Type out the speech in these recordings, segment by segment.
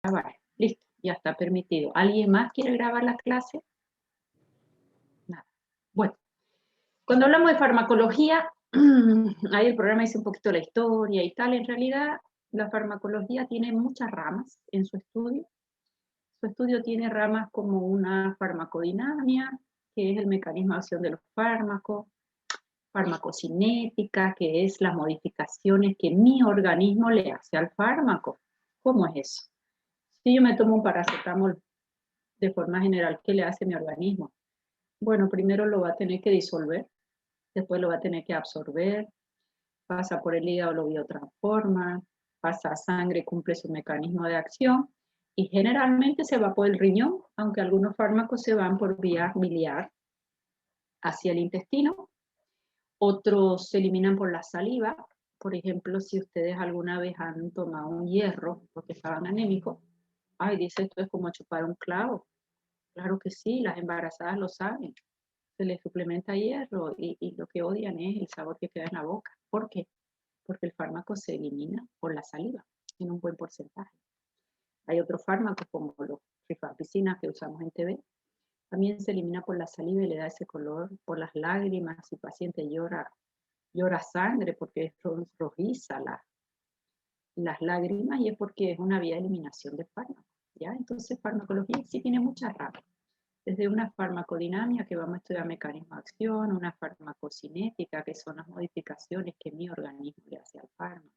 Grabar. Listo, ya está permitido. ¿Alguien más quiere grabar la clase? Nada. Bueno, cuando hablamos de farmacología, ahí el programa dice un poquito la historia y tal. En realidad, la farmacología tiene muchas ramas en su estudio. Su estudio tiene ramas como una farmacodinamia, que es el mecanismo de acción de los fármacos, farmacocinética, que es las modificaciones que mi organismo le hace al fármaco. ¿Cómo es eso? Si yo me tomo un paracetamol de forma general, ¿qué le hace a mi organismo? Bueno, primero lo va a tener que disolver, después lo va a tener que absorber, pasa por el hígado, lo biotransforma, pasa a sangre, cumple su mecanismo de acción y generalmente se va por el riñón, aunque algunos fármacos se van por vía biliar hacia el intestino, otros se eliminan por la saliva. Por ejemplo, si ustedes alguna vez han tomado un hierro porque estaban anémicos, ay, dice, esto es como chupar un clavo. Claro que sí, las embarazadas lo saben. Se les suplementa hierro y lo que odian es el sabor que queda en la boca. ¿Por qué? Porque el fármaco se elimina por la saliva en un buen porcentaje. Hay otros fármacos como los rifampicina que usamos en TV, también se elimina por la saliva y le da ese color por las lágrimas. Si el paciente llora sangre porque es rojiza las lágrimas y es porque es una vía de eliminación de fármaco. ¿Ya? Entonces, farmacología sí tiene muchas ramas. Desde una farmacodinamia, que vamos a estudiar mecanismo de acción, una farmacocinética, que son las modificaciones que mi organismo le hace al fármaco.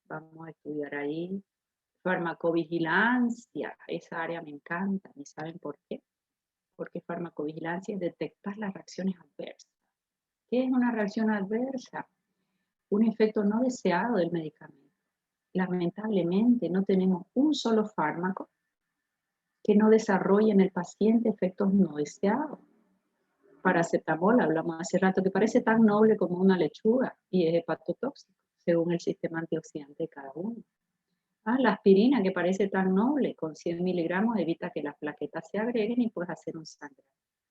Vamos a estudiar ahí farmacovigilancia, esa área me encanta, ¿y saben por qué? Porque farmacovigilancia es detectar las reacciones adversas. ¿Qué es una reacción adversa? Un efecto no deseado del medicamento. Lamentablemente no tenemos un solo fármaco que no desarrolle en el paciente efectos no deseados. Paracetamol, hablamos hace rato, que parece tan noble como una lechuga y es hepatotóxico, según el sistema antioxidante de cada uno. La aspirina, que parece tan noble, con 100 miligramos evita que las plaquetas se agreguen y puedes hacer un sangrado,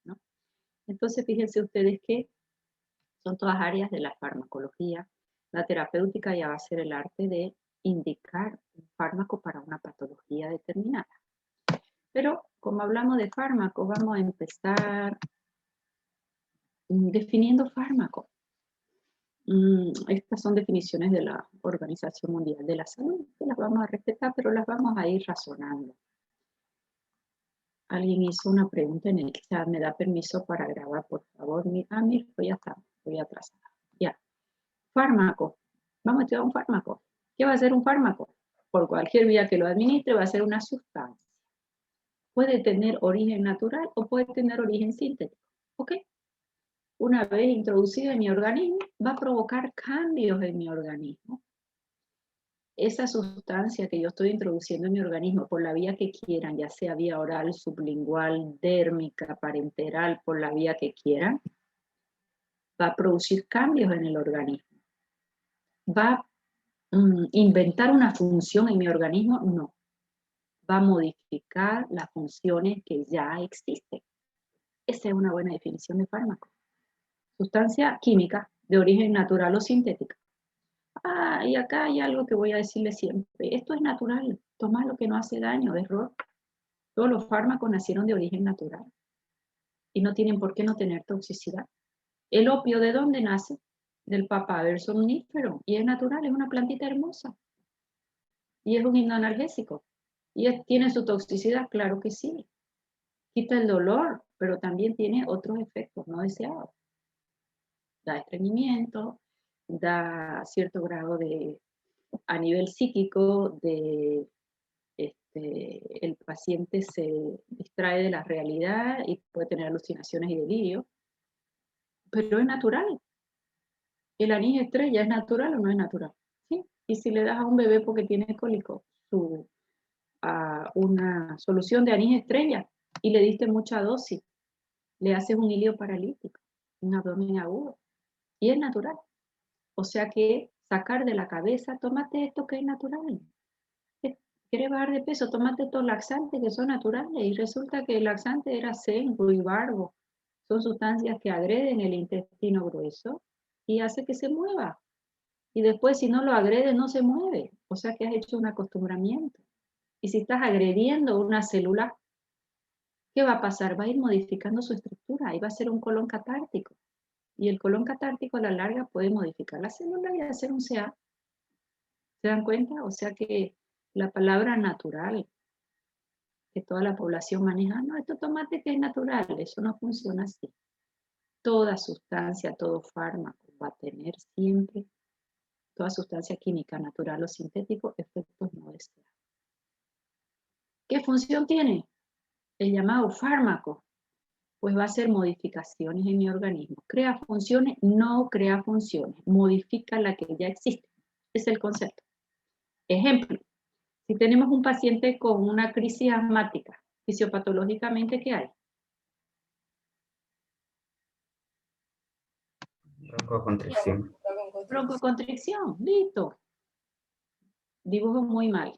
¿no? Entonces, fíjense ustedes que son todas áreas de la farmacología. La terapéutica ya va a ser el arte de indicar un fármaco para una patología determinada. Pero como hablamos de fármacos, vamos a empezar definiendo fármacos. Estas son definiciones de la Organización Mundial de la Salud, que las vamos a respetar, pero las vamos a ir razonando. Alguien hizo una pregunta en el chat, ¿me da permiso para grabar, por favor? Mira, pues ya está, voy atrás. Ya. Fármaco. Vamos a estudiar un fármaco. ¿Qué va a ser un fármaco? Por cualquier vía que lo administre va a ser una sustancia. Puede tener origen natural o puede tener origen sintético. ¿Ok? Una vez introducido en mi organismo, va a provocar cambios en mi organismo. Esa sustancia que yo estoy introduciendo en mi organismo por la vía que quieran, ya sea vía oral, sublingual, dérmica, parenteral, por la vía que quieran, va a producir cambios en el organismo. ¿Va a inventar una función en mi organismo? No. Va a modificar las funciones que ya existen. Esa es una buena definición de fármaco. Sustancia química de origen natural o sintética. Y acá hay algo que voy a decirle siempre. Esto es natural. Toma lo que no hace daño, error. Todos los fármacos nacieron de origen natural y no tienen por qué no tener toxicidad. El opio, ¿de dónde nace? Del papaver somnífero y es natural, es una plantita hermosa y es un hipnoanalgésico. ¿Y tiene su toxicidad? Claro que sí. Quita el dolor, pero también tiene otros efectos no deseados. Da estreñimiento, da cierto grado de, a nivel psíquico, de el paciente se distrae de la realidad y puede tener alucinaciones y delirios, pero es natural. ¿El anís estrella es natural o no es natural? ¿Sí? Y si le das a un bebé porque tiene cólico una solución de anís estrella y le diste mucha dosis, le haces un hilio paralítico, un abdomen agudo, y es natural. O sea que sacar de la cabeza, tómate esto que es natural. ¿Quieres bajar de peso? Tómate estos laxantes que son naturales. Y resulta que el laxante era zen, ruibarbo. Son sustancias que agreden el intestino grueso y hace que se mueva. Y después, si no lo agrede, no se mueve. O sea que has hecho un acostumbramiento. Y si estás agrediendo una célula, ¿qué va a pasar? Va a ir modificando su estructura y va a ser un colon catártico. Y el colon catártico a la larga puede modificar la célula y hacer un CA. ¿Se dan cuenta? O sea que la palabra natural, que toda la población maneja, no, esto tomate que es natural, eso no funciona así. Toda sustancia, todo fármaco va a tener siempre, toda sustancia química, natural o sintético, efectos no deseados. ¿Qué función tiene? El llamado fármaco, pues va a hacer modificaciones en mi organismo. Crea funciones, no crea funciones, modifica la que ya existe. Es el concepto. Ejemplo, si tenemos un paciente con una crisis asmática, fisiopatológicamente, ¿qué hay? Broncoconstricción. Broncoconstricción, listo. Dibujo muy mal.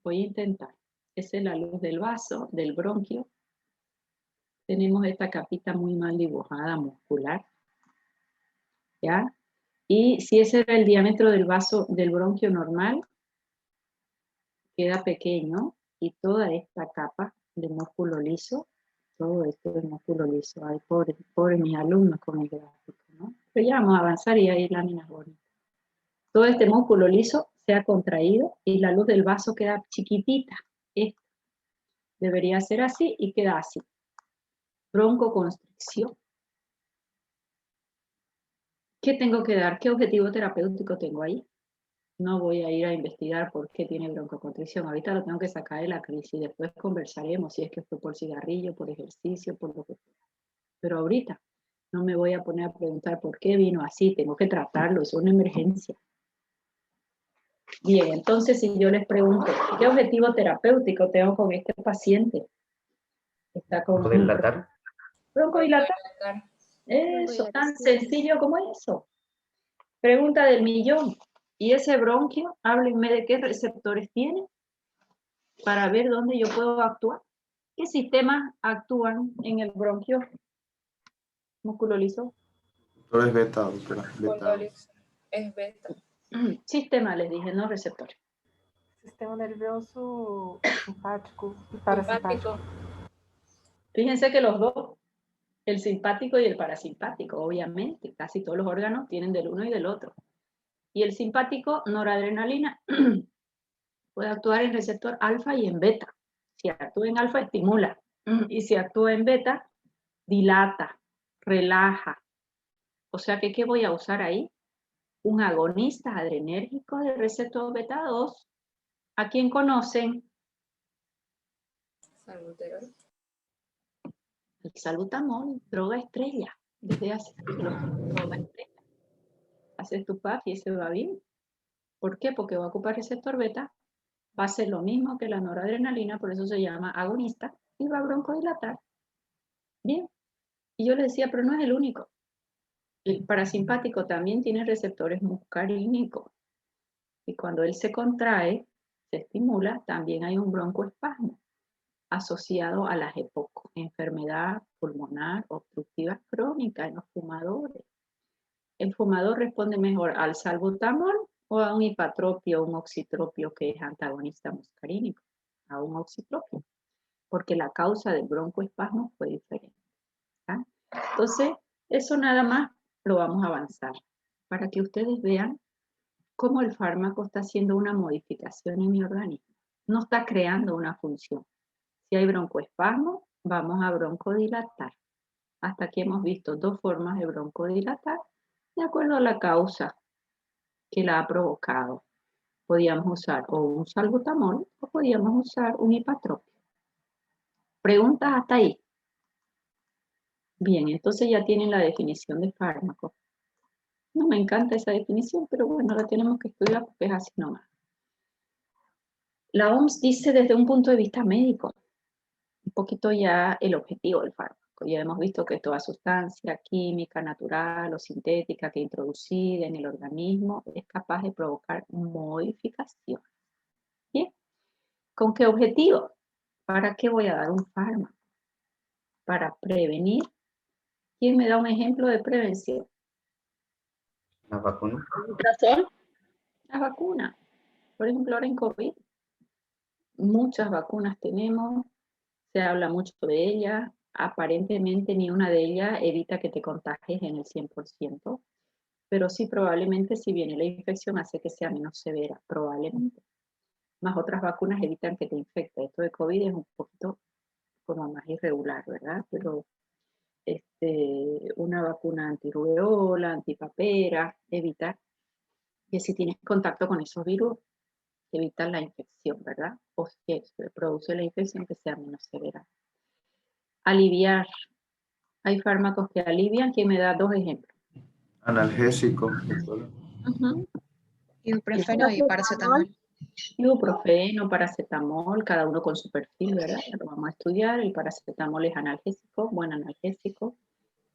Voy a intentar. Esa es la luz del vaso, del bronquio. Tenemos esta capita muy mal dibujada, muscular. ¿Ya? Y si ese era el diámetro del vaso del bronquio normal, queda pequeño y toda esta capa de músculo liso, todo esto de músculo liso, ay, pobre mis alumnos con el gráfico, ¿no? Pero ya vamos a avanzar y hay láminas bonitas. Todo este músculo liso se ha contraído y la luz del vaso queda chiquitita. Esto debería ser así y queda así. Broncoconstricción. ¿Qué tengo que dar? ¿Qué objetivo terapéutico tengo ahí? No voy a ir a investigar por qué tiene broncoconstricción. Ahorita lo tengo que sacar de la crisis. Después conversaremos si es que fue por cigarrillo, por ejercicio, por lo que sea. Pero ahorita no me voy a poner a preguntar por qué vino así. Tengo que tratarlo. Es una emergencia. Bien, entonces si yo les pregunto, ¿qué objetivo terapéutico tengo con este paciente? Está con broncodilatar. Eso, tan sencillo como eso. Pregunta del millón. ¿Y ese bronquio? Háblenme de qué receptores tiene para ver dónde yo puedo actuar. ¿Qué sistemas actúan en el bronquio? Músculo liso. Todo es beta, doctora. Beta. Es beta. Sistema, les dije, no receptores. Sistema nervioso simpático y parasimpático. Fíjense que los dos, el simpático y el parasimpático, obviamente, casi todos los órganos tienen del uno y del otro. Y el simpático, noradrenalina, puede actuar en receptor alfa y en beta. Si actúa en alfa, estimula. Y si actúa en beta, dilata, relaja. O sea que, ¿qué voy a usar ahí? Un agonista adrenérgico del receptor beta 2. ¿A quién conocen? Salbutamol. El salbutamol, droga estrella. Desde hace droga estrella. Haces tu PAF y ese va bien. ¿Por qué? Porque va a ocupar receptor beta. Va a ser lo mismo que la noradrenalina, por eso se llama agonista, y va a broncodilatar. Bien. Y yo le decía, pero no es el único. El parasimpático también tiene receptores muscarínicos. Y cuando él se contrae, se estimula, también hay un broncoespasmo asociado a las EPOC, enfermedad pulmonar obstructiva crónica en los fumadores. ¿El fumador responde mejor al salbutamol o a un hipatropio, un oxitropio que es antagonista muscarínico? A un oxitropio, porque la causa del broncoespasmo fue diferente. ¿Ah? Entonces, eso nada más lo vamos a avanzar para que ustedes vean cómo el fármaco está haciendo una modificación en mi organismo. No está creando una función. Si hay broncoespasmo, vamos a broncodilatar. Hasta aquí hemos visto dos formas de broncodilatar de acuerdo a la causa que la ha provocado. Podíamos usar o un salbutamol o podíamos usar un hipatropio. ¿Preguntas hasta ahí? Bien, entonces ya tienen la definición de fármaco. No me encanta esa definición, pero bueno, la tenemos que estudiar porque es así nomás. La OMS dice desde un punto de vista médico, un poquito ya el objetivo del fármaco. Ya hemos visto que toda sustancia química, natural o sintética que introducida en el organismo es capaz de provocar modificaciones. ¿Bien? ¿Con qué objetivo? ¿Para qué voy a dar un fármaco? Para prevenir. ¿Quién me da un ejemplo de prevención? La vacuna. ¿Razón? Las vacunas. Por ejemplo, ahora en COVID. Muchas vacunas tenemos, se habla mucho de ellas, aparentemente ni una de ellas evita que te contagies en el 100%, pero sí probablemente si viene la infección hace que sea menos severa, probablemente. Más otras vacunas evitan que te infecte. Esto de COVID es un poquito como más irregular, ¿verdad? Pero una vacuna antirrubeola, antipapera, evita que si tienes contacto con esos virus, evitar la infección, ¿verdad? O que se produce la infección que sea menos severa. Aliviar. Hay fármacos que alivian, que me da 2 ejemplos. Analgésico, doctora. Ibuprofeno y paracetamol. Ibuprofeno, paracetamol, cada uno con su perfil, ¿verdad? Lo vamos a estudiar. El paracetamol es analgésico, buen analgésico.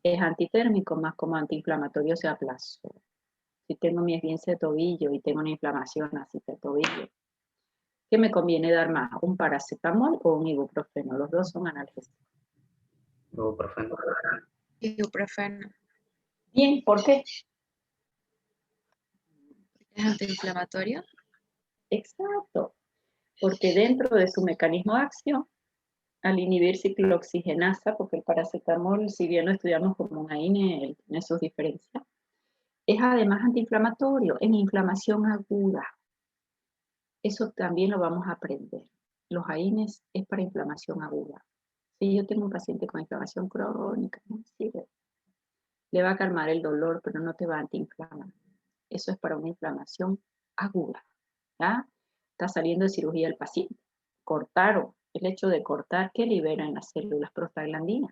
Es antitérmico, más como antiinflamatorio se aplazó. Si tengo mi esguince de tobillo y tengo una inflamación así de tobillo, ¿qué me conviene dar más? ¿Un paracetamol o un ibuprofeno? Los dos son analgésicos. Ibuprofeno. Ibuprofeno. Bien, ¿por qué? Es antiinflamatorio. Exacto, porque dentro de su mecanismo de acción, al inhibir ciclooxigenasa, porque el paracetamol, si bien lo estudiamos como un AINE, él tiene sus diferencias, es además antiinflamatorio en inflamación aguda. Eso también lo vamos a aprender. Los AINES es para inflamación aguda. Si yo tengo un paciente con inflamación crónica, no sirve. Le va a calmar el dolor, pero no te va a antiinflamar. Eso es para una inflamación aguda. ¿Ya? Está saliendo de cirugía el paciente. Cortaron. El hecho de cortar, ¿qué liberan las células prostaglandinas?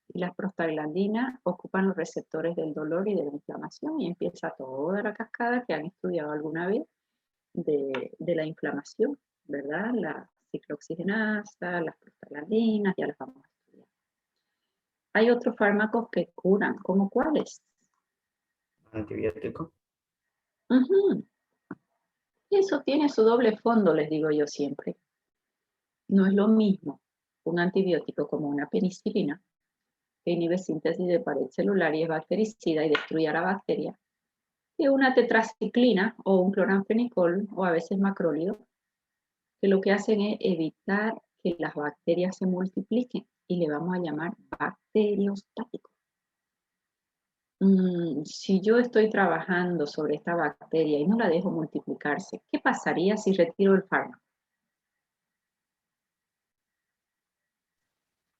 Y las prostaglandinas ocupan los receptores del dolor y de la inflamación y empieza toda la cascada que han estudiado alguna vez de la inflamación, ¿verdad? La ciclooxigenasa, las prostaglandinas, ya las vamos a estudiar. Hay otros fármacos que curan, ¿como cuáles? Antibiótico. Eso tiene su doble fondo, les digo yo siempre. No es lo mismo un antibiótico como una penicilina, que inhibe síntesis de pared celular y es bactericida y destruye a la bacteria, que una tetraciclina o un cloranfenicol o a veces macrólido, que lo que hacen es evitar que las bacterias se multipliquen y le vamos a llamar bacteriostáticos. Si yo estoy trabajando sobre esta bacteria y no la dejo multiplicarse, ¿qué pasaría si retiro el fármaco?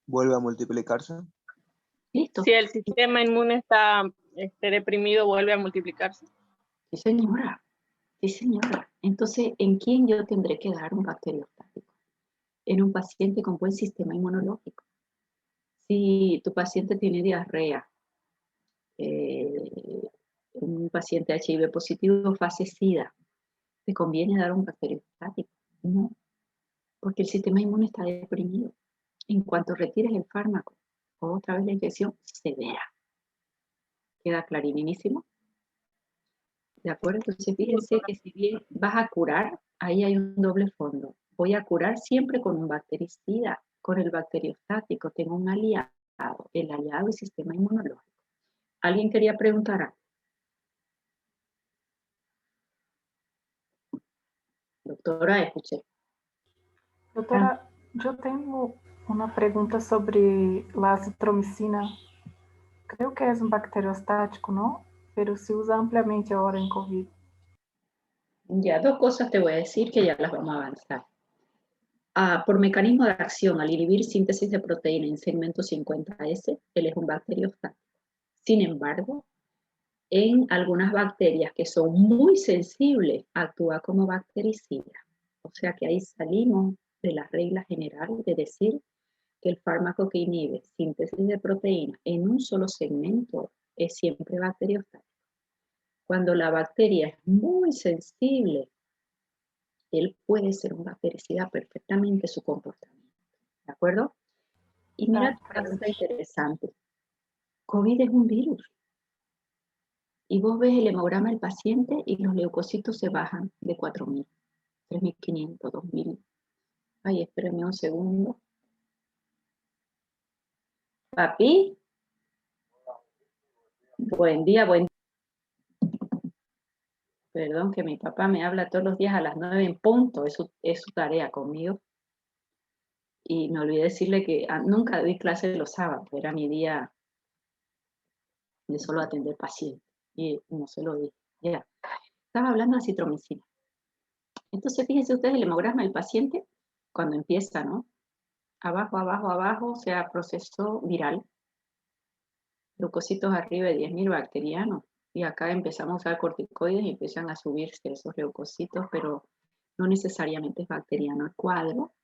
Vuelve a multiplicarse. Listo. Si el sistema inmune está deprimido, vuelve a multiplicarse. Sí, señora. Sí, señora. Entonces, ¿en quién yo tendré que dar un bacteriostático? En un paciente con buen sistema inmunológico. Si tu paciente tiene diarrea, un paciente HIV positivo, fase SIDA, ¿te conviene dar un bacteriostático? No, porque el sistema inmune está deprimido. En cuanto retires el fármaco, otra vez la infección severa. ¿Queda clarinísimo? ¿De acuerdo? Entonces fíjense que si bien vas a curar, ahí hay un doble fondo. Voy a curar siempre con un bactericida, con el bacteriostático. Tengo un aliado, el aliado del sistema inmunológico. ¿Alguien quería preguntar algo? Doctora, escuché. Doutora, eu tenho uma pergunta sobre a azitromicina. Creo que é um bacteriostático, ¿no? Pero se usa ampliamente ahora en COVID. Ya, 2 cosas te voy a decir que ya las vamos a avanzar. Por mecanismo de acción, al inhibir síntesis de proteína en segmento 50S, él es un bacteriostático. Sin embargo, en algunas bacterias que son muy sensibles, actúa como bactericida. O sea que ahí salimos de la regla general de decir que el fármaco que inhibe síntesis de proteína en un solo segmento es siempre bacteriostático. Cuando la bacteria es muy sensible, él puede ser un bactericida perfectamente su comportamiento. ¿De acuerdo? Y mira, pregunta interesante. COVID es un virus. Y vos ves el hemograma del paciente y los leucocitos se bajan de 4.000, 3.500, 2.000. Ay, espérenme un segundo. Papi. Buen día, buen día. Perdón que mi papá me habla todos los días a las 9 en punto, es su tarea conmigo. Y me olvidé decirle que nunca di clase los sábados, era mi día de solo atender pacientes. Y no se lo dije. Ya. Estaba hablando de citromicina. Entonces, fíjense ustedes el hemograma del paciente, cuando empieza, ¿no? Abajo, abajo, abajo, o sea, proceso viral. Leucocitos arriba de 10.000 bacterianos. Y acá empezamos a usar corticoides y empiezan a subirse esos leucocitos, pero no necesariamente es bacteriano el cuadro.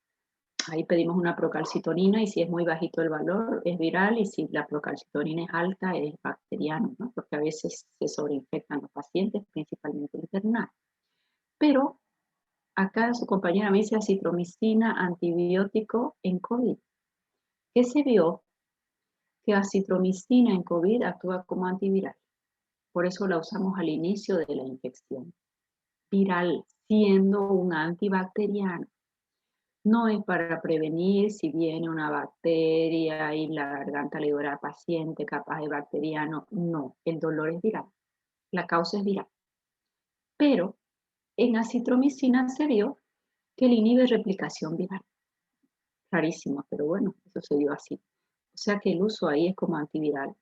Ahí pedimos una procalcitonina y si es muy bajito el valor es viral y si la procalcitonina es alta es bacteriano, ¿no? Porque a veces se sobreinfectan los pacientes, principalmente internados. Pero acá su compañera me dice acitromicina, antibiótico en COVID. ¿Qué se vio? Que acitromicina en COVID actúa como antiviral. Por eso la usamos al inicio de la infección. Viral, siendo un antibacteriano. No es para prevenir si viene una bacteria y la garganta le duele al paciente capaz de bacteriano. No, el dolor es viral. La causa es viral. Pero en acitromicina se vio que le inhibe replicación viral. Rarísimo, pero bueno, eso se dio así. O sea que el uso ahí es como antiviral.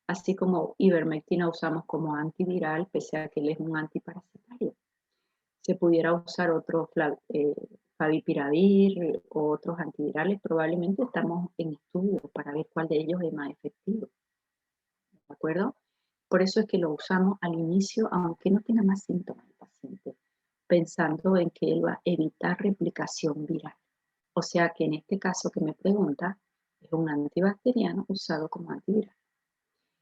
Así como ivermectina usamos como antiviral, pese a que él es un antiparasitario. Se pudiera usar otro favipiravir o otros antivirales, probablemente estamos en estudio para ver cuál de ellos es más efectivo. ¿De acuerdo? Por eso es que lo usamos al inicio, aunque no tenga más síntomas el paciente, pensando en que él va a evitar replicación viral. O sea que en este caso que me pregunta, es un antibacteriano usado como antiviral.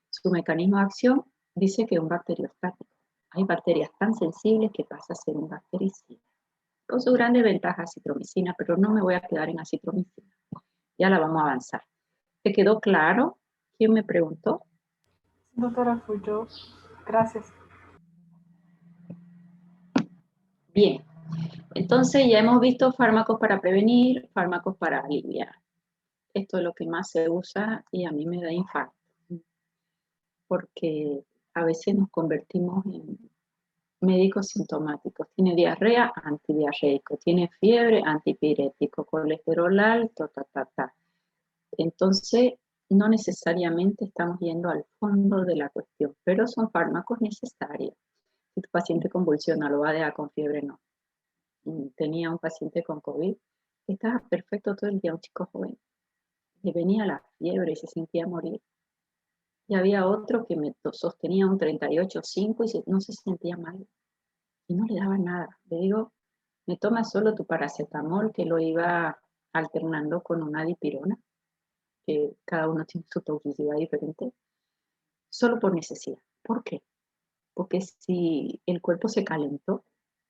Su mecanismo de acción dice que es un bacteriostático. Hay bacterias tan sensibles que pasa a ser un bactericida. Con sus grandes ventajas citromicina, pero no me voy a quedar en acitromicina. Ya la vamos a avanzar. ¿Te quedó claro? ¿Quién me preguntó? Doctora, fui yo. Gracias. Bien. Entonces ya hemos visto fármacos para prevenir, fármacos para aliviar. Esto es lo que más se usa y a mí me da infarto. Porque a veces nos convertimos en médicos sintomáticos. Tiene diarrea, antidiarreico. Tiene fiebre, antipirético. Colesterol alto, Entonces, no necesariamente estamos yendo al fondo de la cuestión, pero son fármacos necesarios. Si tu paciente convulsiona, lo va a dejar con fiebre, no. Tenía un paciente con COVID que estaba perfecto todo el día, un chico joven. Le venía la fiebre y se sentía morir. Y había otro que me sostenía un 38,5 y no se sentía mal. Y no le daba nada. Le digo, me tomas solo tu paracetamol, que lo iba alternando con una dipirona, que cada uno tiene su toxicidad diferente, solo por necesidad. ¿Por qué? Porque si el cuerpo se calentó,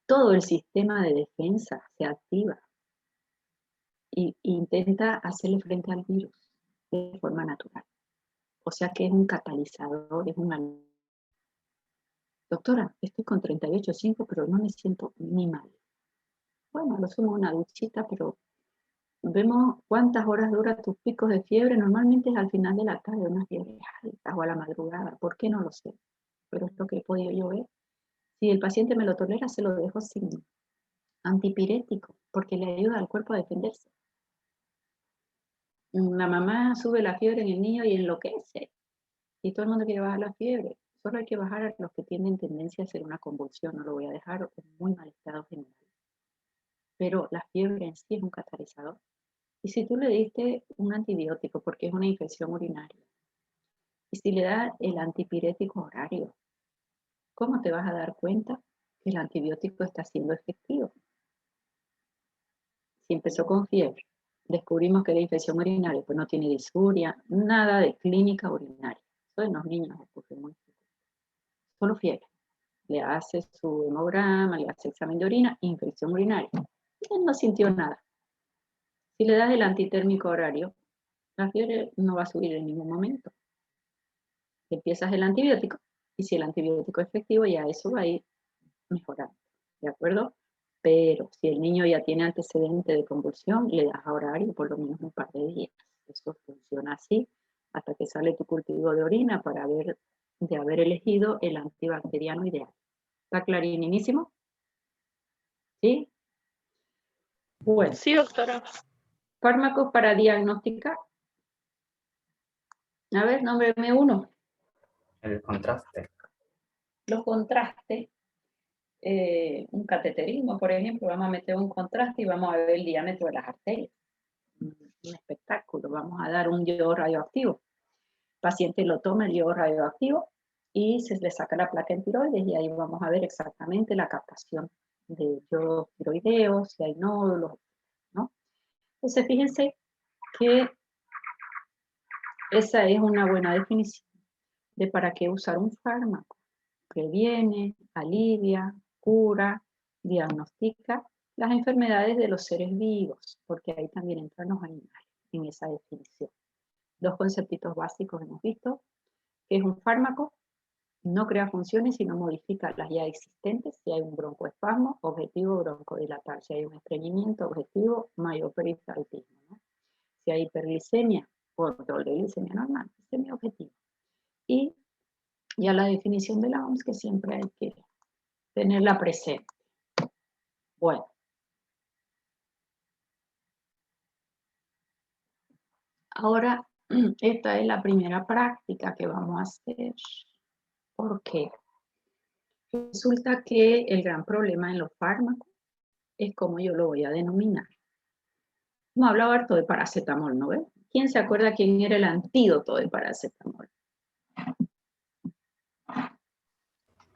todo el sistema de defensa se activa e intenta hacerle frente al virus de forma natural. O sea que es un catalizador, es un... Doctora, estoy con 38,5, pero no me siento ni mal. Bueno, lo sumo una duchita, pero vemos cuántas horas dura tus picos de fiebre. Normalmente es al final de la tarde, una fiebre alta o a la madrugada. ¿Por qué? No lo sé. Pero es lo que he podido yo ver. Si el paciente me lo tolera, se lo dejo sin antipirético, porque le ayuda al cuerpo a defenderse. La mamá sube la fiebre en el niño y enloquece. Y todo el mundo quiere bajar la fiebre. Solo hay que bajar a los que tienen tendencia a hacer una convulsión. No lo voy a dejar en muy mal estado general. Pero la fiebre en sí es un catalizador. Y si tú le diste un antibiótico porque es una infección urinaria, y si le das el antipirético horario, ¿cómo te vas a dar cuenta que el antibiótico está siendo efectivo? Si empezó con fiebre, descubrimos que la infección urinaria pues no tiene disuria, nada de clínica urinaria. Eso en los niños ocurre muy poco. Solo fiebre. Le hace su hemograma, le hace examen de orina, infección urinaria. Él no sintió nada. Si le das el antitérmico horario, la fiebre no va a subir en ningún momento. Empiezas el antibiótico y si el antibiótico es efectivo, ya eso va a ir mejorando. ¿De acuerdo? Pero si el niño ya tiene antecedente de convulsión, le das a horario por lo menos un par de días. Eso funciona así hasta que sale tu cultivo de orina para ver de haber elegido el antibacteriano ideal. ¿Está clarinísimo? ¿Sí? Bueno, Sí, doctora. fármacos para diagnosticar. A ver, nómbreme uno. El contraste. Los contrastes. Un cateterismo, por ejemplo, vamos a meter un contraste y vamos a ver el diámetro de las arterias. Un espectáculo, vamos a dar un yodo radioactivo. El paciente lo toma el yodo radioactivo y se le saca la placa en tiroides y ahí vamos a ver exactamente la captación de yodo tiroideo, si hay nódulos, ¿no? Entonces fíjense que esa es una buena definición de para qué usar un fármaco. Previene, alivia, cura, diagnostica las enfermedades de los seres vivos, porque ahí también entran los animales en esa definición. Dos conceptitos básicos hemos visto, que es un fármaco, no crea funciones, sino modifica las ya existentes, si hay un broncoespasmo, objetivo broncodilatar, si hay un estreñimiento, objetivo mayoperistaltismo, ¿no? Si hay hiperglicemia, control de glicemia normal, ese es mi objetivo. Y ya la definición de la OMS, que siempre hay que tenerla presente. Bueno. Ahora, esta es la primera práctica que vamos a hacer. ¿Por qué? Resulta que el gran problema en los fármacos es cómo yo lo voy a denominar. Hemos hablado harto de paracetamol, ¿no ves? ¿Quién se acuerda quién era el antídoto de paracetamol?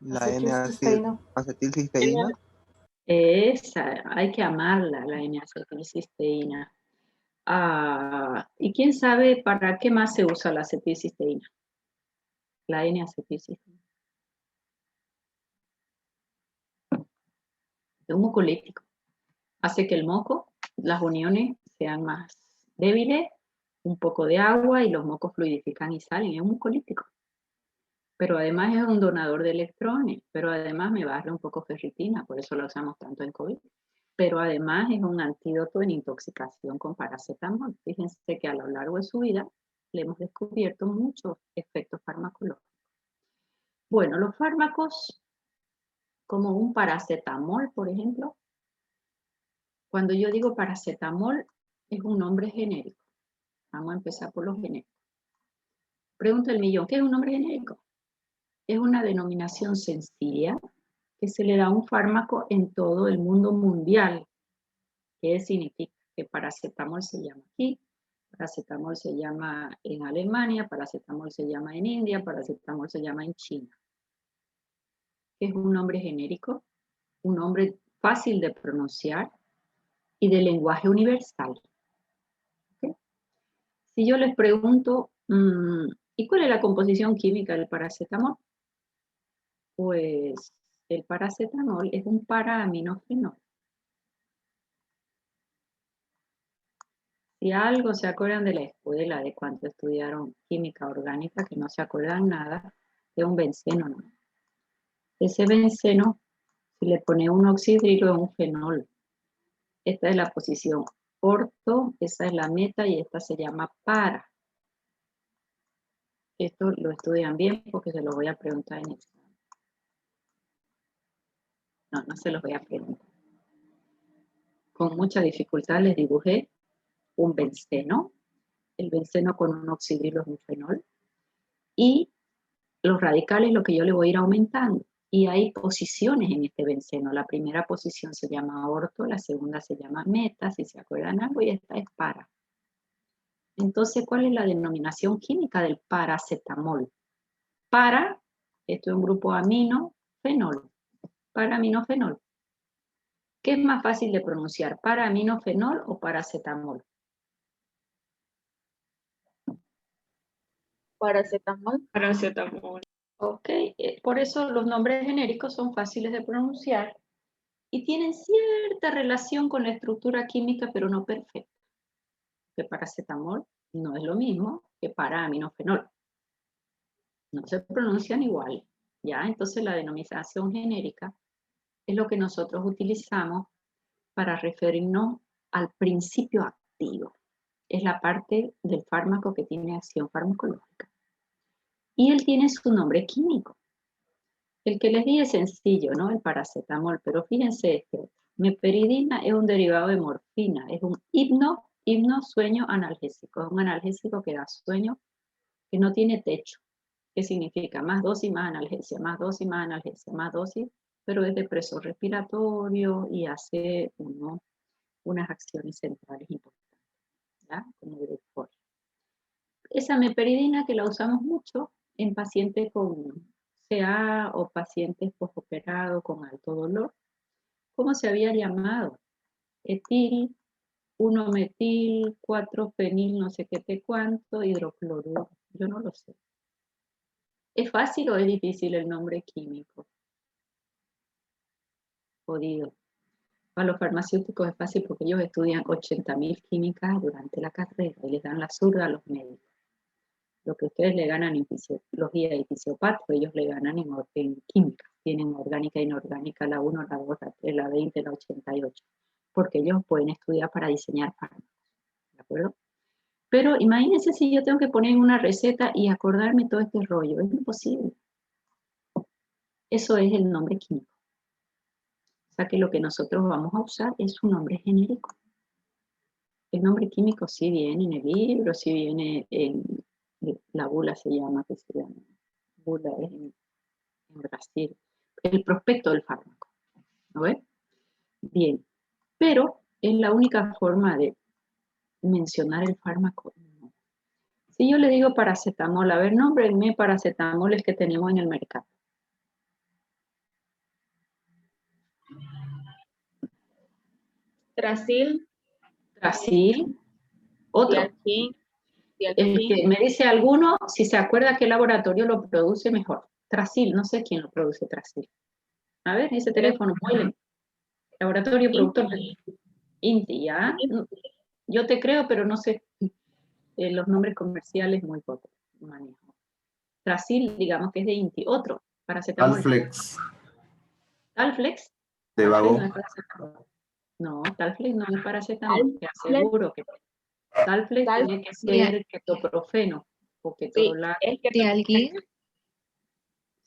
La Acetilcisteína. N-acetilcisteína. Esa, hay que amarla, la N-acetilcisteína. ¿Y quién sabe para qué más se usa la acetilcisteína? La N-acetilcisteína. Es un mucolítico. Hace que el moco, las uniones sean más débiles, un poco de agua y los mocos fluidifican y salen. Es un mucolítico. Pero además es un donador de electrones, pero además me barre un poco ferritina, por eso lo usamos tanto en COVID. Pero además es un antídoto en intoxicación con paracetamol. Fíjense que a lo largo de su vida le hemos descubierto muchos efectos farmacológicos. Bueno, los fármacos, como un paracetamol, por ejemplo, cuando yo digo paracetamol, es un nombre genérico. Vamos a empezar por los genéricos. Pregunta el millón, ¿qué es un nombre genérico? Es una denominación sencilla que se le da a un fármaco en todo el mundo mundial. ¿Qué significa? Que paracetamol se llama aquí, paracetamol se llama en Alemania, paracetamol se llama en India, paracetamol se llama en China. ¿Qué es un nombre genérico? Un nombre fácil de pronunciar y de lenguaje universal. ¿Okay? Si yo les pregunto, ¿y cuál es la composición química del paracetamol? Pues el paracetamol es un para-aminofenol. Si algo se acuerdan de la escuela, de cuando estudiaron química orgánica, que no se acuerdan nada, de un benceno, ¿no? Ese benceno, si le pone un oxidrilo, es un fenol. Esta es la posición orto, esa es la meta y esta se llama para. Esto lo estudian bien porque se lo voy a preguntar en examen. No se los voy a preguntar. Con mucha dificultad les dibujé un benceno. El benceno con un oxidrilo es un fenol. Y los radicales, lo que yo le voy a ir aumentando. Y hay posiciones en este benceno. La primera posición se llama orto, la segunda se llama meta, si se acuerdan algo, y esta es para. Entonces, ¿cuál es la denominación química del paracetamol? Para, esto es un grupo amino-fenol. Para-aminofenol. ¿Qué es más fácil de pronunciar? ¿Para-aminofenol o paracetamol? Paracetamol. Paracetamol. Ok, por eso los nombres genéricos son fáciles de pronunciar y tienen cierta relación con la estructura química, pero no perfecta. Que paracetamol no es lo mismo que para-aminofenol. No se pronuncian igual, ¿ya? Entonces la denominación genérica es lo que nosotros utilizamos para referirnos al principio activo. Es la parte del fármaco que tiene acción farmacológica. Y él tiene su nombre químico. El que les di es sencillo, ¿no? El paracetamol, pero fíjense este. Meperidina es un derivado de morfina, es un sueño analgésico, es un analgésico que da sueño, que no tiene techo. ¿Qué significa? Más dosis, más analgesia, más dosis, más analgesia, más dosis, pero es depresor respiratorio y hace unas acciones centrales importantes, ¿ya? Como de euforia. Esa meperidina que la usamos mucho en pacientes con CA o pacientes postoperados con alto dolor. ¿Cómo se había llamado? Etil, 1-metil, 4-fenil, no sé qué te cuánto, hidrocloruro. Yo no lo sé. ¿Es fácil o es difícil el nombre químico? Jodido. Para los farmacéuticos es fácil porque ellos estudian 80.000 químicas durante la carrera y les dan la zurda a los médicos. Lo que ustedes le ganan en fisiología y fisiopatía, ellos le ganan en química. Tienen orgánica e inorgánica, la 1, la 2, la 3, la 20, la 88. Porque ellos pueden estudiar para diseñar fármacos. ¿De acuerdo? Pero imagínense si yo tengo que poner una receta y acordarme todo este rollo. Es imposible. Eso es el nombre químico. O sea que lo que nosotros vamos a usar es un nombre genérico. El nombre químico sí viene en el libro, sí viene en la bula, se llama, que se llama. Bula es en Brasil. El prospecto del fármaco. ¿No ven? Bien. Pero es la única forma de mencionar el fármaco. No. Si yo le digo paracetamol, a ver, nómbrenme paracetamoles que tenemos en el mercado. Trasil, Trasil, otro. Dialgin, El que me dice alguno, si se acuerda qué laboratorio lo produce, mejor. Trasil, no sé quién lo produce Trasil. A ver, ese teléfono, muele. Laboratorio productor de Inti, ¿ya? Yo te creo, pero no sé los nombres comerciales muy poco manejo. Trasil, digamos que es de Inti. Otro, paracetamol. Talflex. Talflex. De Vago. No es paracetamol. No, Talflex no es paracetamol. Te aseguro que Talflex tiene que ser ketoprofeno o ketorolaco. Sí, es que Dialgin,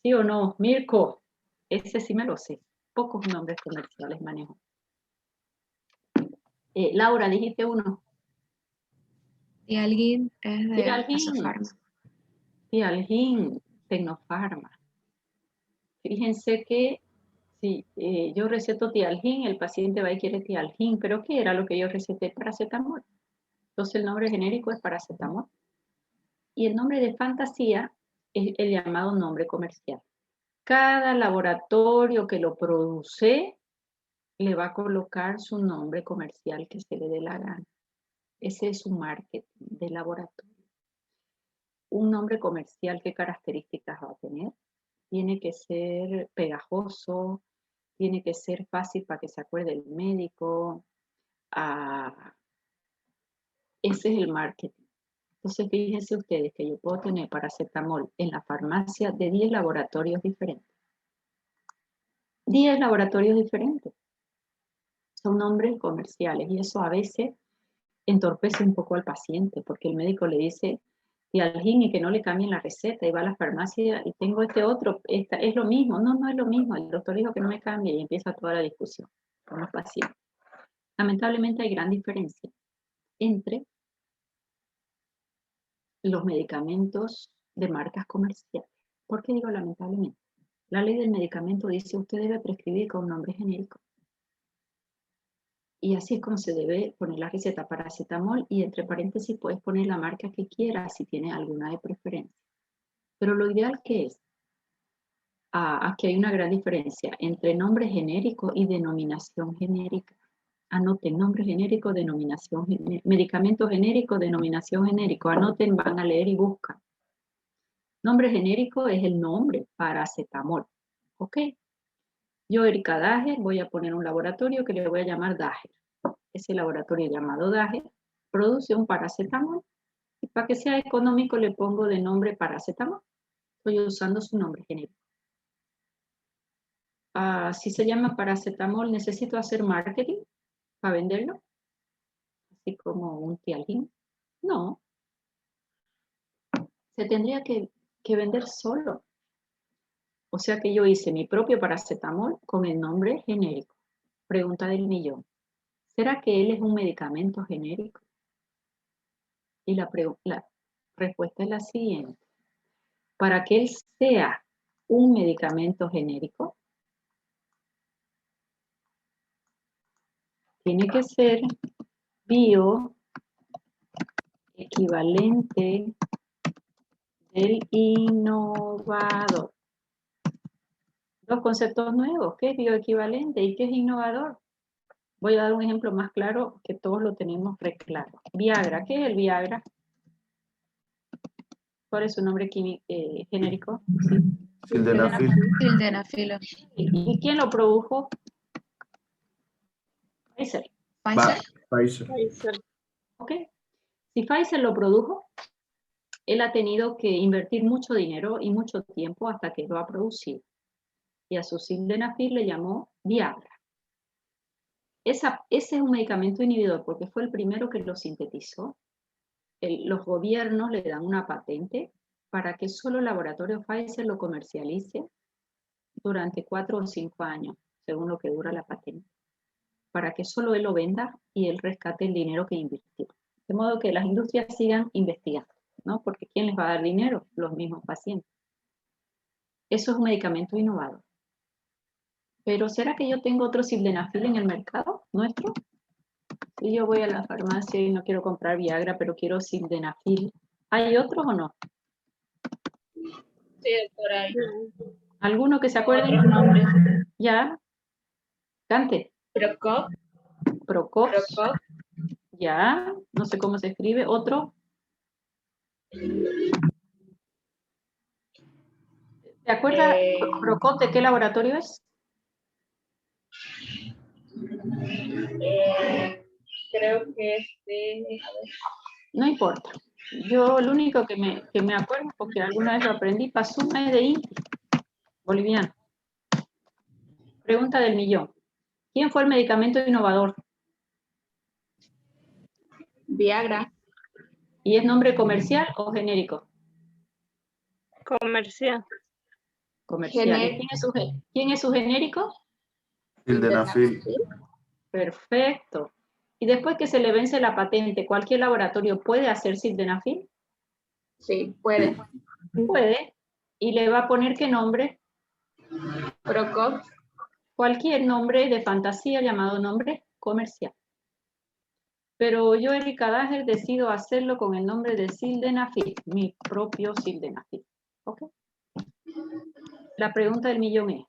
¿Sí o no? Mirko, ese sí me lo sé. Pocos nombres comerciales manejo. Laura, dijiste uno. Dialgin es de Tialgin. Asofarma. Tialgin, Tecnofarma. Fíjense que si yo receto Tialgin, el paciente va y quiere Tialgin, pero ¿qué era lo que yo receté? Paracetamol. Entonces el nombre genérico es paracetamol. Y el nombre de fantasía es el llamado nombre comercial. Cada laboratorio que lo produce le va a colocar su nombre comercial que se le dé la gana. Ese es su marketing de laboratorio. Un nombre comercial, ¿qué características va a tener? Tiene que ser pegajoso, tiene que ser fácil para que se acuerde el médico. Ese es el marketing. Entonces, fíjense ustedes que yo puedo tener paracetamol en la farmacia de 10 laboratorios diferentes. 10 laboratorios diferentes. Son nombres comerciales y eso a veces entorpece un poco al paciente porque el médico le dice Tialgin y que no le cambien la receta y va a la farmacia y tengo este otro, es lo mismo. No, no es lo mismo. El doctor dijo que no me cambie y empieza toda la discusión con los pacientes. Lamentablemente hay gran diferencia entre los medicamentos de marcas comerciales. ¿Por qué digo lamentablemente? La ley del medicamento dice usted debe prescribir con un nombre genérico. Y así es como se debe poner la receta paracetamol y entre paréntesis puedes poner la marca que quieras si tienes alguna de preferencia. Pero lo ideal ¿qué es? Aquí hay una gran diferencia entre nombre genérico y denominación genérica. Anoten nombre genérico, denominación genérica, medicamento genérico, denominación genérico. Anoten, van a leer y buscan. Nombre genérico es el nombre, paracetamol. ¿Ok? Yo, Erika Dager, voy a poner un laboratorio que le voy a llamar Dager. Ese laboratorio llamado Dager produce un paracetamol y para que sea económico le pongo de nombre paracetamol. Estoy usando su nombre genérico. Si se llama paracetamol, ¿necesito hacer marketing para venderlo? Así como un Tialgin. No. Se tendría que vender solo. O sea que yo hice mi propio paracetamol con el nombre genérico. Pregunta del millón. ¿Será que él es un medicamento genérico? Y la respuesta es la siguiente. Para que él sea un medicamento genérico, tiene que ser bioequivalente del innovador. Dos conceptos nuevos. ¿Qué es bioequivalente y qué es innovador? Voy a dar un ejemplo más claro que todos lo tenemos re claro. Viagra. ¿Qué es el Viagra? ¿Cuál es su nombre genérico? Sildenafil. Sildenafilo. ¿Y quién lo produjo? Pfizer. Pfizer. Pfizer. ¿Ok? Si Pfizer lo produjo, él ha tenido que invertir mucho dinero y mucho tiempo hasta que lo ha producido. Y a su sildenafil le llamó Viagra. Ese es un medicamento inhibidor porque fue el primero que lo sintetizó. Los gobiernos le dan una patente para que solo el laboratorio Pfizer lo comercialice durante 4 o 5 años, según lo que dura la patente, para que solo él lo venda y él rescate el dinero que invirtió. De modo que las industrias sigan investigando, ¿no? Porque ¿quién les va a dar dinero? Los mismos pacientes. Eso es un medicamento innovador. Pero ¿será que yo tengo otro sildenafil en el mercado nuestro? Si yo voy a la farmacia y no quiero comprar Viagra, pero quiero sildenafil, ¿hay otros o no? Sí, por ahí. ¿Alguno que se acuerde? Otros nombres. Ya. Cante. Procop. Procops. Ya. No sé cómo se escribe. ¿Otro? ¿Te acuerdas, Procop, de qué laboratorio es? Creo que es de... No importa. Yo lo único que me acuerdo, porque alguna vez lo aprendí, Pasuma es de Inti, boliviano. Pregunta del millón. ¿Quién fue el medicamento innovador? Viagra. ¿Y es nombre comercial o genérico? Comercial. Comercial. ¿Quién es su genérico? Sildenafil. Perfecto. Y después que se le vence la patente, ¿cualquier laboratorio puede hacer sildenafil? Sí, puede. Puede. ¿Y le va a poner qué nombre? Procop. Cualquier nombre de fantasía llamado nombre comercial. Pero yo, Erika Dager, decido hacerlo con el nombre de sildenafil, mi propio sildenafil. ¿Ok? La pregunta del millón es,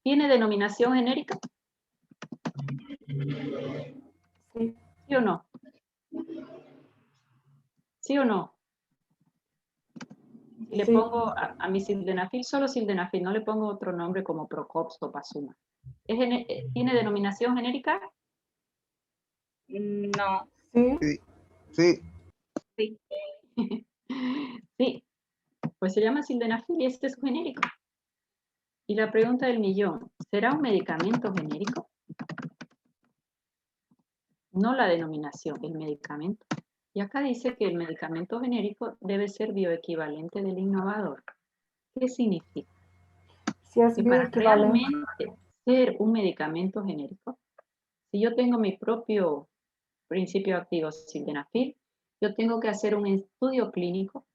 ¿tiene denominación genérica? Sí. ¿Sí o no? ¿Sí o no? Si le Sí. pongo a mi sildenafil, solo sildenafil, no le pongo otro nombre como Procops o Pasuma. ¿Tiene denominación genérica? No. Sí. Sí. Sí, pues se llama sildenafil y este es su genérico. Y la pregunta del millón, ¿será un medicamento genérico? No la denominación, el medicamento. Y acá dice que el medicamento genérico debe ser bioequivalente del innovador. ¿Qué significa? Si es Que para bioequivalente. realmente ser un medicamento genérico, si yo tengo mi propio principio activo sildenafil, yo tengo que hacer un estudio clínico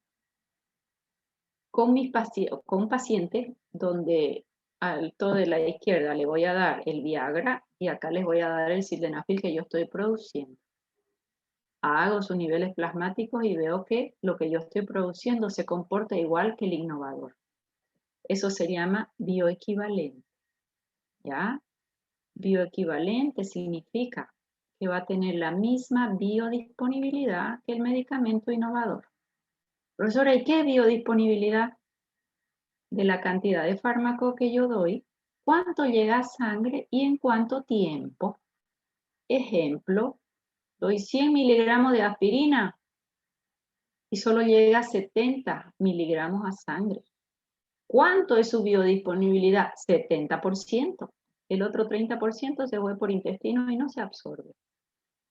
con un paciente donde al todo de la izquierda le voy a dar el Viagra y acá les voy a dar el sildenafil que yo estoy produciendo. Hago sus niveles plasmáticos y veo que lo que yo estoy produciendo se comporta igual que el innovador. Eso se llama bioequivalente. ¿Ya? Bioequivalente significa que va a tener la misma biodisponibilidad que el medicamento innovador. Profesora, ¿y qué es biodisponibilidad? De la cantidad de fármaco que yo doy, cuánto llega a sangre y en cuánto tiempo. Ejemplo, doy 100 miligramos de aspirina y solo llega a 70 miligramos a sangre. ¿Cuánto es su biodisponibilidad? 70%. El otro 30% se fue por intestino y no se absorbe.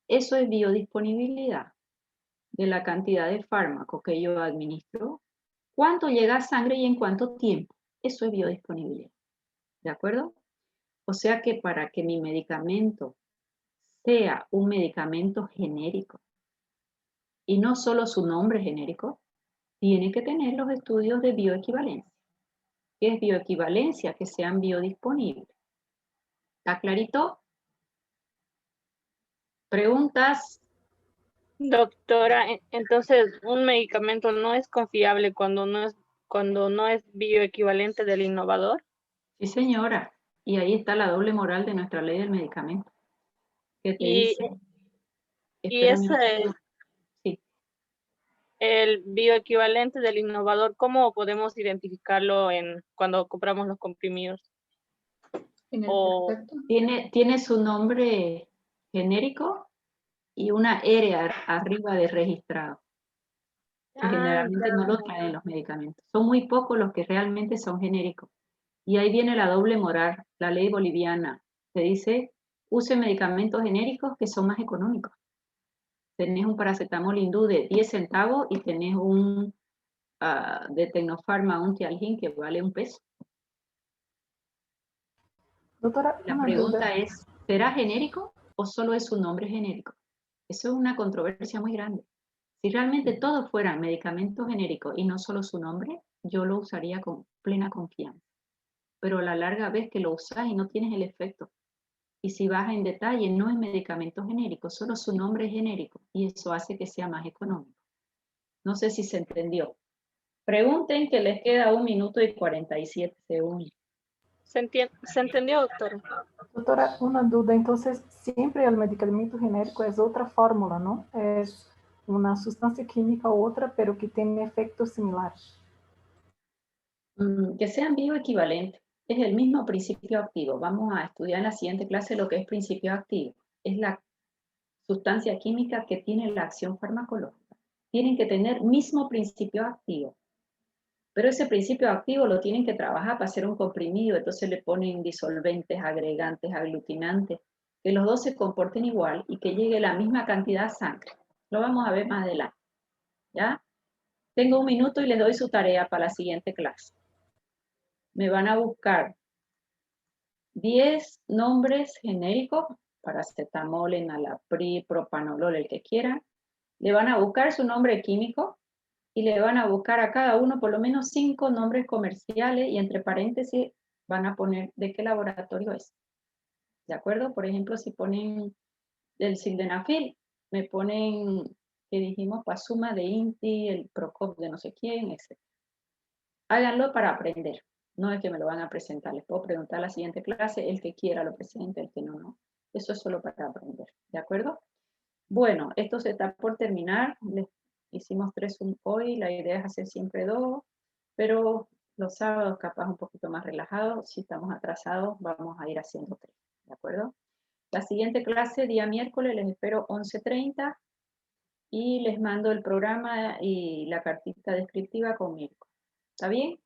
Eso es biodisponibilidad de la cantidad de fármaco que yo administro. ¿Cuánto llega a sangre y en cuánto tiempo? Eso es biodisponibilidad. ¿De acuerdo? O sea que para que mi medicamento sea un medicamento genérico y no solo su nombre genérico, tiene que tener los estudios de bioequivalencia. ¿Qué es bioequivalencia? Que sean biodisponibles. ¿Está clarito? ¿Preguntas? Doctora, entonces un medicamento no es confiable cuando no es bioequivalente del innovador. Sí, señora. Y ahí está la doble moral de nuestra ley del medicamento. Que te Y, dice... y Espérame un ese, segundo. Sí. el bioequivalente del innovador, ¿cómo podemos identificarlo cuando compramos los comprimidos? En el O prospecto. Tiene su nombre genérico y una R arriba de registrado. Que generalmente no lo traen los medicamentos. Son muy pocos los que realmente son genéricos. Y ahí viene la doble moral, la ley boliviana, que dice, use medicamentos genéricos que son más económicos. Tenés un paracetamol hindú de 10 centavos y tenés un de Tecnofarma, un Tialgin que vale $1. Doutora, La uma pregunta dúvida. es, ¿será genérico o solo es su nombre genérico? Eso es una controversia muy grande. Si realmente todos fueran medicamentos genéricos y no solo su nombre, yo lo usaría con plena confianza. Pero a la larga ves que lo usas y no tienes el efecto. Y si vas en detalle, no es medicamento genérico, solo su nombre es genérico y eso hace que sea más económico. No sé si se entendió. Pregunten que les queda 1 minuto y 47 segundos. ¿se entendió, doctora? Doutora, uma dúvida. Então, sempre o medicamento genérico é outra fórmula, não? É uma substância química outra, pero que tem efeitos similares. Que sean bioequivalentes. Es el mismo principio activo. Vamos a estudiar en la siguiente clase lo que es principio activo. Es la sustancia química que tiene la acción farmacológica. Tienen que tener mismo principio activo. Pero ese principio activo lo tienen que trabajar para hacer un comprimido, entonces le ponen disolventes, agregantes, aglutinantes, que los dos se comporten igual y que llegue la misma cantidad a sangre. Lo vamos a ver más adelante. ¿Ya? Tengo 1 minuto y les doy su tarea para la siguiente clase. Me van a buscar 10 nombres genéricos, paracetamol, enalapril, propanolol, el que quieran. Le van a buscar su nombre químico y le van a buscar a cada uno por lo menos 5 nombres comerciales y entre paréntesis van a poner de qué laboratorio es. ¿De acuerdo? Por ejemplo, si ponen del sildenafil, me ponen, que dijimos, Pasuma de Inti, el Procop de no sé quién, etc. Háganlo para aprender. No es que me lo van a presentar. Les puedo preguntar a la siguiente clase, el que quiera lo presente, el que no, no. Eso es solo para aprender. ¿De acuerdo? Bueno, esto se está por terminar. Les hicimos 3 hoy. La idea es hacer siempre 2. Pero los sábados capaz un poquito más relajados. Si estamos atrasados, vamos a ir haciendo 3. ¿De acuerdo? La siguiente clase, día miércoles, les espero 11:30. Y les mando el programa y la cartita descriptiva con Mirko. ¿Está bien?